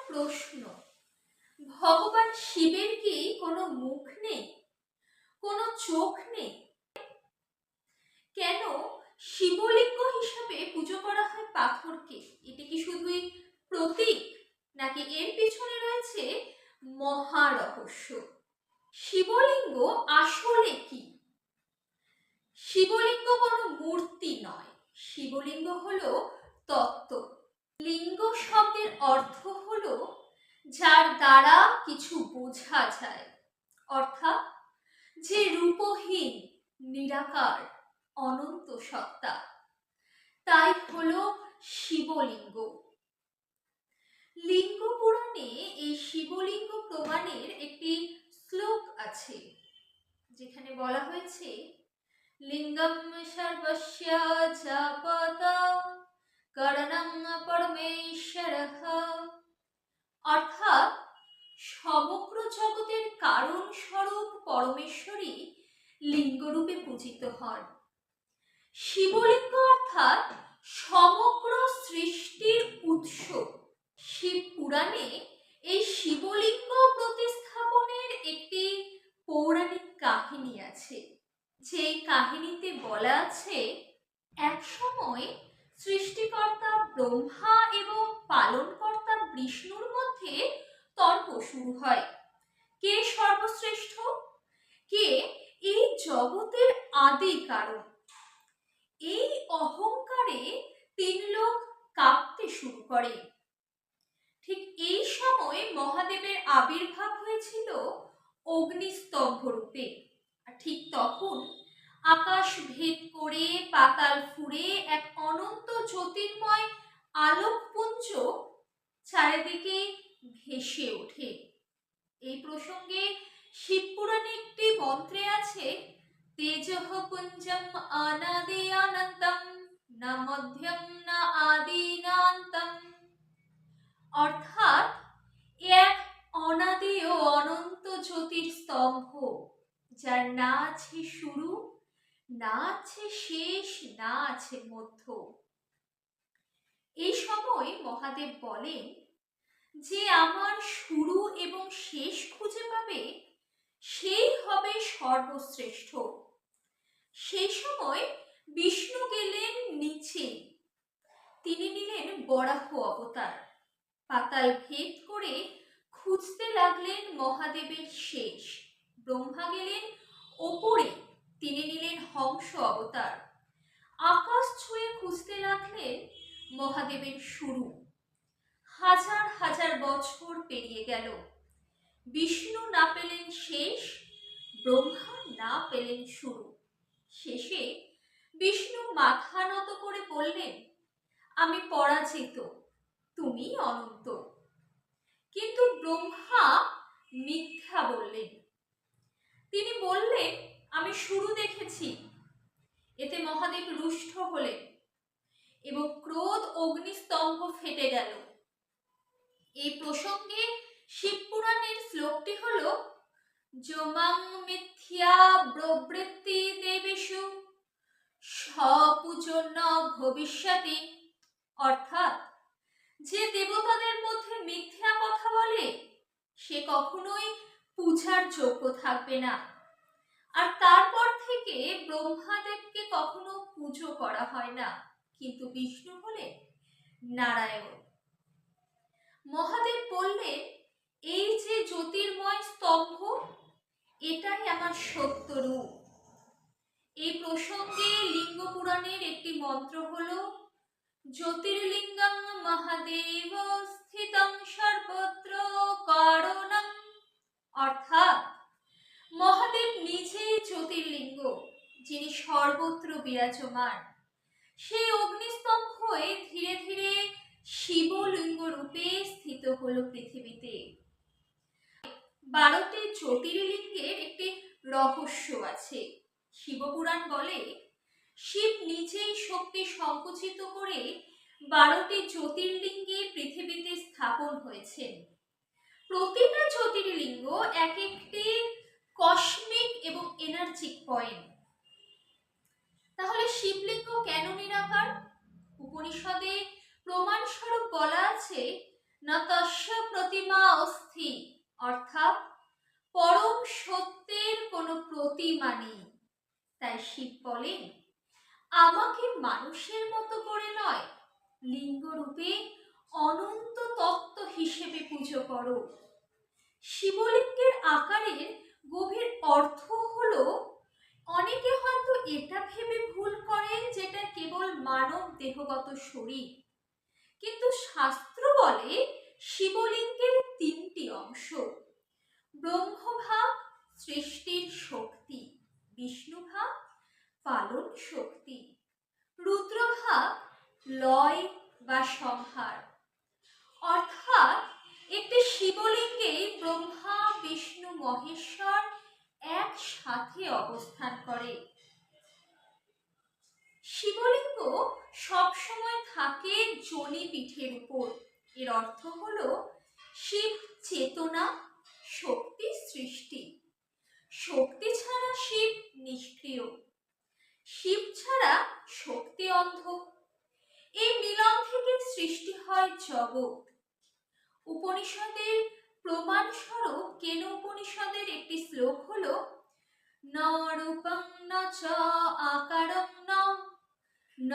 প্রশ্ন, ভগবান শিবের কি কোনো মুখ নেই, কোনো চোখ নেই? কেন শিবলিঙ্গ হিসাবে পুজো করা হয় পাথরকে? এটি কি শুধুই প্রতীক, নাকি এর পিছনে রয়েছে মহা রহস্য? শিবলিঙ্গ আসলে কি? শিবলিঙ্গ কোনো মূর্তি নয়, শিবলিঙ্গ হলো তত্ত্ব। লিঙ্গ শব্দের অর্থ হলো যার দ্বারা কিছু বোঝা যায়, অর্থাৎ যে রূপহীন, নিরাকার, অনন্ত সত্তা, তাই হলো শিবলিঙ্গ। লিঙ্গ পুরাণে এই শিবলিঙ্গ প্রমাণের একটি শ্লোক আছে, যেখানে বলা হয়েছে লিঙ্গম সর্বস্য জাপতা কারণং পরমেশ্বরঃ, অর্থাৎ সমগ্র জগতের কারণ স্বরূপ পরমেশ্বরই লিঙ্গরূপে পূজিত হন। শিবলিঙ্গ অর্থাৎ সমগ্র সৃষ্টির উৎস। শিব পুরাণে এই শিবলিঙ্গ প্রতিস্থাপনের একটি পৌরাণিক কাহিনী আছে, যে কাহিনীতে বলা আছে এক সময় সৃষ্টিকর্তা ব্রহ্মা এবং পালনকর্তা বিষ্ণুর মধ্যে তর্ক শুরু হয়, কে সর্বশ্রেষ্ঠ, কে এই জগতের আদি কারণ। এই অহংকারে তিন লোক কাঁপতে শুরু করে। ঠিক এই সময় মহাদেবের আবির্ভাব হয়েছিল অগ্নিস্তম্ভ রূপে। ঠিক তখন আকাশ ভেদ করে পাতাল ফুঁড়ে এক অনন্ত জ্যোতির্ময় আলোকপুঞ্জ চারিদিকে ভেসে ওঠে। এই প্রসঙ্গে শিবপুরাণে একটি মন্ত্রে আছে, তেজঃ পুঞ্জম অনাদি অনন্তম না মধ্যম না আদি না অন্তম, অর্থাৎ এক অনাদি ও অনন্ত জ্যোতির স্তম্ভ, যার না আছে শুরু, না আছে শেষ, না আছে মধ্য। এই সময় মহাদেব বলেন, যে আমার শুরু এবং শেষ খুঁজে পাবে সেই হবে সর্বশ্রেষ্ঠ। সেই সময় বিষ্ণু গেলেন নিচে, তিনি নিলেন বরাহ অবতার, পাতাল ভেদ করে খুঁজতে লাগলেন মহাদেবের শেষ। ব্রহ্মা গেলেন ওপরে, তিনি নিলেন হংস অবতার, আকাশ ছুঁয়ে খুঁজতে লাগলেন মহাদেবের শুরু। হাজার হাজার বছর পেরিয়ে গেল, বিষ্ণু না পেলেন শেষ, ব্রহ্মা না পেলেন শুরু। শেষে বিষ্ণু মাথা নত করে বললেন, আমি পরাজিত, তুমি অনন্ত। কিন্তু ব্রহ্মা মিথ্যা বললেন। তিনি বললেন, আমি শুরু দেখেছি। এতে মহাদেব রুষ্ট হলেন এবং ক্রোধ অগ্নিস্তম্ভ ফেটে গেল। এই প্রসঙ্গে শিবপুরাণের শ্লোকটি হল, যমাং মিথ্যা ব্রবৃত্তি দেবেষু স্বপূজো ন ভবিষ্যতি, অর্থাৎ যে দেবতাদের মধ্যে মিথ্যা কথা বলে সে কখনোই পূজার যোগ্য থাকবে না। আর তারপর থেকে ব্রহ্মাদেবকে কখনো পুজো করা হয় না, কিন্তু বিষ্ণু হলেন নারায়ণ। মহাদেব বললেন, এই যে জ্যোতির্ময় স্তম্ভ, এটাই আমার সত্য রূপ। এই প্রসঙ্গে লিঙ্গ পুরাণের একটি মন্ত্র হল, জ্যোতির্লিঙ্গং মহাদেব স্থিতং সর্বত্র কারণং, অর্থাৎ মহাদেব নিজেই জ্যোতির্লিঙ্গ, যিনি সর্বত্র বিরাজমান। সেই অগ্নিস্তম্ভ হয়ে ধীরে ধীরে শিবলিঙ্গ রূপে স্থিত হল পৃথিবীতে। 12টি জ্যোতির্লিঙ্গের একটি রহস্য আছে। শিবপুরাণ বলে, শিব নিজেই শক্তি সংকুচিত করে 12টি জ্যোতির্লিঙ্গে পৃথিবীতে স্থাপন হয়েছেন। প্রতিটা জ্যোতির্লিঙ্গ এক একটি কসমিক এবং এনার্জিক পয়েন্ট। তাহলে শিবলিঙ্গ কেন নিরাকার? উপনিষদে প্রমাণস্বরূপ বলা আছে না তস্য প্রতিমা অস্থি, অর্থাৎ পরম সত্যের কোনো প্রতিমা নেই। তাই শিব বলেন, আমাকে মানুষের মতো করে নয়, লিঙ্গরূপে অনন্ত তত্ত্ব হিসেবে পুজো করো। শিবলিঙ্গের আকারের গভীর অর্থ হলো, অনেকে হয়তো এটা ভেবে ভুল করেন যেটা কেবল মানব দেহগত শরীর, কিন্তু শাস্ত্র বলে শিবলিঙ্গের তিনটি অংশ। ব্রহ্মভাগ সৃষ্টির শক্তি, বিষ্ণুভাগ পালন শক্তি, রুদ্রভাগ লয় বা সংহার। অর্থাৎ একটি শিবলিঙ্গে ব্রহ্মা বিষ্ণু মহেশ্বর একসাথে অবস্থান করে। শিবলিঙ্গ সবসময় থাকে যোনি পিঠের উপর। এর অর্থ হলো শিব চেতনা, শক্তি সৃষ্টি। শক্তি ছাড়া শিব নিষ্ক্রিয়, শিব ছাড়া শক্তি অন্ধ। এই মিলন থেকে সৃষ্টি হয় জগৎ। উপনিষদের প্রমাণ স্বরূপ কেন উপনিষদের একটি শ্লোক হলো, ন রূপং ন চ আকারং ন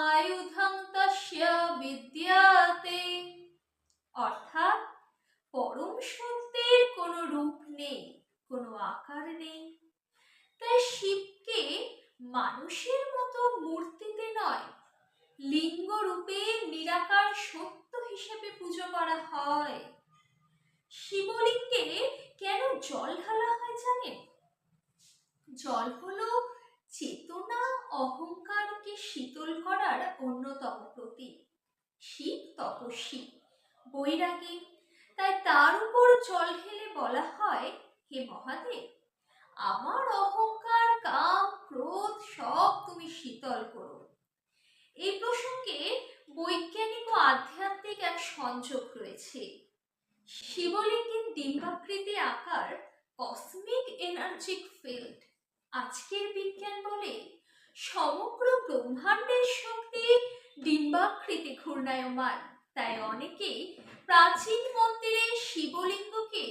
আয়ুধং তস্য বিদ্যতে। অর্থাৎ পরম সত্যের কোনো রূপ নেই, কোনো আকার নেই। তাই শিবকে মানুষের মতো মূর্তিতে নয়, লিঙ্গ রূপে নিরাকার সত্য হিসেবে পুজো করা হয়। শিবলিঙ্গে কেন জল ঢালা হয় জানেন? জল হলো চেতনা, অহংকারকে শীতল করার অন্যতম প্রতীক। শিব তপস্বী, বৈরাগী, তাই তার উপর জল ঢেলে বলা হয়, হে মহাদেব, আমার অহংকার, কাম, ক্রোধ সব তুমি শীতল করো। এই প্রসঙ্গে বৈজ্ঞানিক ও আধ্যাত্মিক এক সংযোগ রয়েছে। শিবলিঙ্গের ডিম্বাকৃতি আকার কসমিক এনার্জিক ফিল্ড। আজকের বিজ্ঞান বলে সমগ্র ব্রহ্মাণ্ডের শক্তি ডিম্বাকৃতি ঘূর্ণায়মান। তাই অনেকেই প্রাচীন মন্দিরে শিবলিঙ্গকে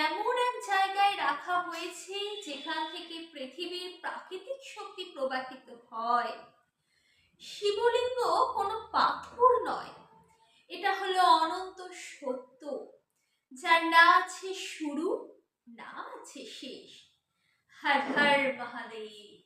এমন এক জায়গায় রাখা হয়েছে যেখান থেকে পৃথিবীর প্রাকৃতিক শক্তি প্রবাহিত হয়। শিবলিঙ্গ কোনো পাথর নয়, এটা হলো অনন্ত সত্য, যার না আছে শুরু, না আছে শেষ। হর হর মহাদেব।